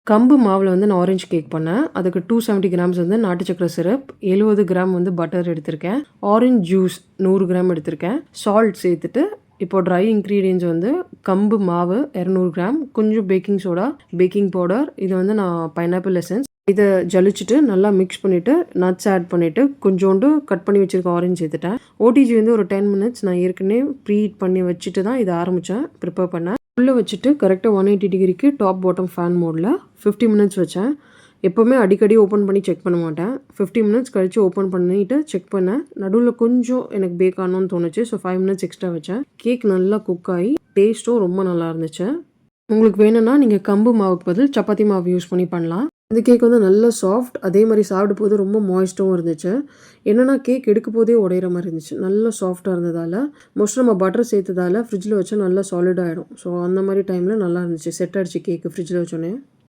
கம்பு மாவில் வந்து நான் ஆரஞ்சு கேக் பண்ணேன். அதுக்கு 270 கிராம்ஸ் வந்து நாட்டு சக்கரை சிரப், 70 கிராம் வந்து பட்டர் எடுத்திருக்கேன். ஆரஞ்சு ஜூஸ் 100 கிராம் எடுத்திருக்கேன். சால்ட் சேர்த்துட்டு இப்போ ட்ரை இன்க்ரீடியன்ட்ஸ் வந்து கம்பு மாவு 200 கிராம், கொஞ்சம் பேக்கிங் சோடா, பேக்கிங் பவுடர், இது வந்து நான் பைனாப்பிள் எசன்ஸ், இதை ஜலிச்சுட்டு நல்லா மிக்ஸ் பண்ணிவிட்டு நட்ஸ் ஆட் பண்ணிவிட்டு கொஞ்சோண்டு கட் பண்ணி வச்சுருக்க ஆரஞ்சு சேர்த்துட்டேன். ஓடிஜி வந்து ஒரு 10 மினிட்ஸ் நான் ஏற்கனவே ப்ரீஹீட் பண்ணி வச்சுட்டு தான் இதை ஆரம்பித்தேன் ப்ரிப்பேர் பண்ணேன். உள்ளே வச்சுட்டு கரெக்டாக 180 டிகிரிக்கு டாப் பாட்டம் ஃபேன் மோடில் 50 மினிட்ஸ் வச்சேன். எப்போவுமே அடிக்கடி ஓப்பன் பண்ணி செக் பண்ண மாட்டேன். 50 மினிட்ஸ் கழித்து ஓப்பன் பண்ணிவிட்டு செக் பண்ணேன். நடுவில் கொஞ்சம் எனக்கு பேக் ஆகணும்னு தோணுச்சு. ஸோ 5 மினிட்ஸ் எக்ஸ்ட்ரா வச்சேன். கேக் நல்லா குக் ஆகி டேஸ்ட்டும் ரொம்ப நல்லா இருந்துச்சு. உங்களுக்கு வேணும்னா நீங்கள் கம்பு மாவுக்கு பதில் சப்பாத்தி மாவு யூஸ் பண்ணி பண்ணலாம். இந்த கேக் வந்து நல்லா சாஃப்ட், அதே மாதிரி சாப்பிடும் போது ரொம்ப மாய்ஸ்ட்டும் இருந்துச்சு. என்னென்னா கேக் எடுக்க போதே உடையிற மாதிரி இருந்துச்சு. நல்லா சாஃப்டாக இருந்ததால் மோஸ்ட் நம்ம பட்டர் சேர்த்ததால் ஃப்ரிட்ஜில் வச்சா நல்லா சாலிட் ஆகிடும். ஸோ அந்த மாதிரி டைமில் நல்லா இருந்துச்சு. செட் ஆகிடுச்சு கேக்கு ஃப்ரிட்ஜில் வச்சோன்னே.